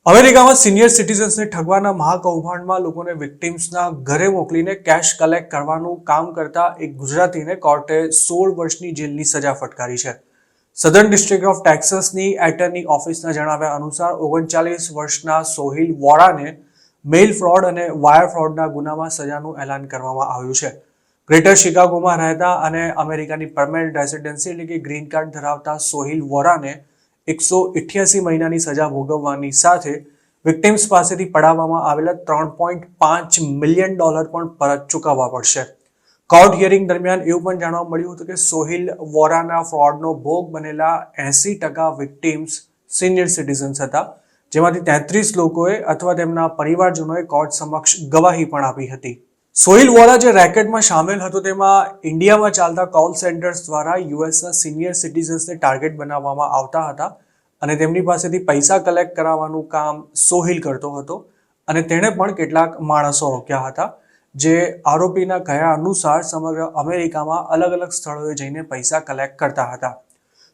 અમેરિકામાં સિનિયર સિટીઝન્સને ઠગવાના મહાકૌભાંડમાં લોકોને વિક્ટિમ્સના ઘરે મોકલીને કેશ કલેક્ટ કરવાનું કામ કરતા એક ગુજરાતીને કોર્ટે 16 વર્ષની જેલની સજા ફટકારી છે. સધર્ન ડિસ્ટ્રિક્ટ ઓફ ટેક્સાસની એટર્ની ઓફિસના જણાવ્યા અનુસાર 39 વર્ષના સોહિલ વોરાને મેઇલ ફ્રોડ અને વાયર ફ્રોડના ગુનામાં સજાનું એલાન કરવામાં આવ્યું છે. ગ્રેટર શિકાગોમાં રહેતા અને અમેરિકાની પરમેનન્ટ રેસિડેન્સી એટલે કે ગ્રીન કાર્ડ ધરાવતા સોહિલ વોરાને 188 મહિનાની સજા ભોગવવાની સાથે વિક્ટિમ્સ પાસેથી પડાવવામાં આવેલા $3.5 મિલિયન પણ પરત ચૂકવવા પડશે. કોર્ટ હિયરિંગ દરમિયાન એવું પણ જાણવા મળ્યું હતું કે સોહિલ વોરાના ફ્રોડનો ભોગ બનેલા 80% વિક્ટિમ્સ સિનિયર સિટીઝન્સ હતા, જેમાંથી 33 લોકોએ અથવા તેમના પરિવારજનોએ કોર્ટ સમક્ષ ગવાહી પણ આપી હતી. સોહિલ વોરા જે રેકેટમાં સામેલ હતો તેમાં ઇન્ડિયામાં ચાલતા કોલ સેન્ટર્સ દ્વારા યુએસના સિનિયર સિટીઝન્સને ટાર્ગેટ બનાવવામાં આવતા હતા અને તેમની પાસેથી પૈસા કલેક્ટ કરાવવાનું કામ સોહિલ કરતો હતો અને તેણે પણ કેટલાક માણસો રોક્યા હતા જે આરોપીના કહ્યા અનુસાર સમગ્ર અમેરિકામાં અલગ અલગ સ્થળોએ જઈને પૈસા કલેક્ટ કરતા હતા.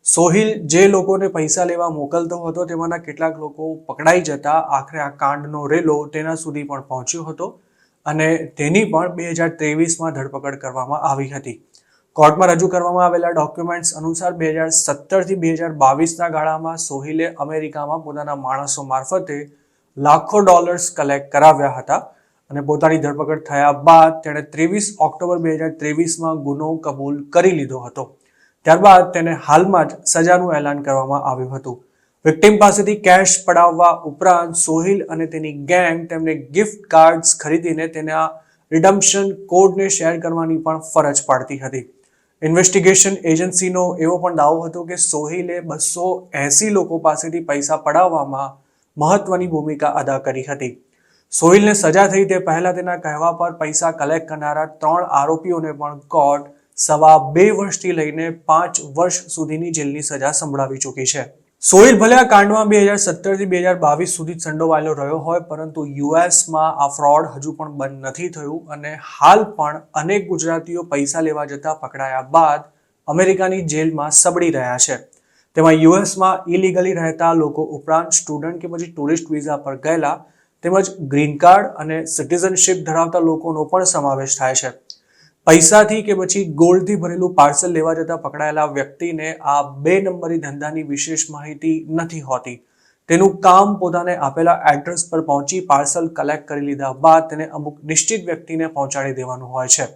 સોહિલ જે લોકોને પૈસા લેવા મોકલતો હતો તેમાંના કેટલાક લોકો પકડાઈ જતા આખરે આ કાંડનો રેલો તેના સુધી પણ પહોંચ્યો હતો અને તેની પણ 2023માં ધરપકડ કરવામાં આવી હતી. કોર્ટમાં રજૂ કરવામાં આવેલા ડોક્યુમેન્ટ્સ અનુસાર 2017થી 2022ના ગાળામાં સોહિલે અમેરિકામાં પોતાના માણસો મારફતે લાખો ડોલર્સ કલેક્ટ કરાવ્યા હતા અને પોતાની ધરપકડ થયા બાદ તેણે 23 ઓક્ટોબર 2023માં ગુનો કબૂલ કરી લીધો હતો. ત્યારબાદ તેને હાલમાં જ સજાનું એલાન કરવામાં આવ્યું હતું. વિક્ટિમ પાસેથી કેશ પડાવવા ઉપરાંત સોહિલ અને તેની ગેંગ તેમને ગિફ્ટ કાર્ડ્સ ખરીદીને તેના રિડમ્પશન કોડને શેર કરવાની પણ ફરજ પાડતી હતી. ઇન્વેસ્ટિગેશન એજન્સીનો એવો પણ દાવો હતો કે સોહિલે 280 લોકો પાસેથી પૈસા પડાવવામાં મહત્વની ભૂમિકા અદા કરી હતી. સોહિલને સજા થઈ તે પહેલા તેના કહેવા પર પૈસા કલેક્ટ કરનારા 3 આરોપીઓને પણ કોર્ટ 2.5 વર્ષથી લઈને 5 વર્ષ સુધીની જેલની સજા સંભળાવી ચૂકી છે. સોહિલ ભલે આ કાંડમાં 2017થી 2022 સુધી સંડોવાયેલો રહ્યો હોય, પરંતુ યુએસમાં આ ફ્રોડ હજુ પણ બંધ નથી થયું અને હાલ પણ અનેક ગુજરાતીઓ પૈસા લેવા જતા પકડાયા બાદ અમેરિકાની જેલમાં સબડી રહ્યા છે. તેમાં યુએસમાં ઇલીગલી રહેતા લોકો ઉપરાંત સ્ટુડન્ટ કે પછી ટુરિસ્ટ વિઝા પર ગયેલા તેમજ ગ્રીન કાર્ડ અને સિટીઝનશીપ ધરાવતા લોકોનો પણ સમાવેશ થાય છે. પૈસાથી કે પછી ગોલ્ડથી ભરેલું પાર્સલ લેવા જતા પકડાયેલા વ્યક્તિને આ 2 નંબરી ધંધાની વિશેષ માહિતી નથી હોતી. તેનું કામ પોતાને આપેલા એડ્રેસ પર પહોંચી પાર્સલ કલેક્ટ કરી લીધા બાદ તેને અમુક નિશ્ચિત વ્યક્તિને પહોંચાડી દેવાનું હોય છે.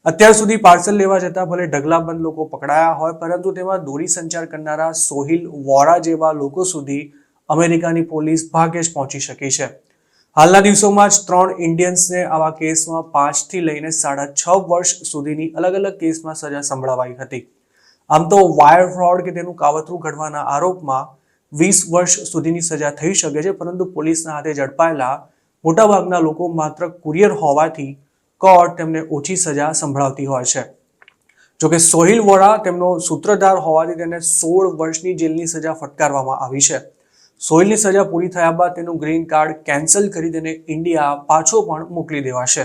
અત્યાર સુધી પાર્સલ લેવા જતા ભલે ઢગલાબંધ લોકો પકડાયા હોય, પરંતુ તેમાં દોરી સંચાર કરનારા સોહિલ વોરા જેવા લોકો સુધી અમેરિકાની પોલીસ ભાગ્યે જ પહોંચી શકી છે. હાલના દિવસોમાં જ 3 ઇન્ડિયન્સને આવા કેસમાં 5 થી લઈને 6.5 વર્ષ સુધીની અલગ અલગ કેસમાં સજા સંભળાવાઈ હતી. આમ તો વાયર ફ્રોડ કે તેનું કાવતરું ઘડવાના આરોપમાં 20 વર્ષ સુધીની સજા થઈ શકે છે, પરંતુ પોલીસના હાથે ઝડપાયેલા મોટાભાગના લોકો માત્ર કુરિયર હોવાથી કોર્ટ તેમને ઓછી સજા સંભળાવતી હોય છે. જોકે સોહિલ વોરા તેમનો સૂત્રધાર હોવાથી તેને 16 વર્ષની જેલની સજા ફટકારવામાં આવી છે. સોહિલની સજા પૂરી થયા બાદ તેનું ગ્રીન કાર્ડ કેન્સલ કરી તેને ઇન્ડિયા પાછો પણ મોકલી દેવાશે.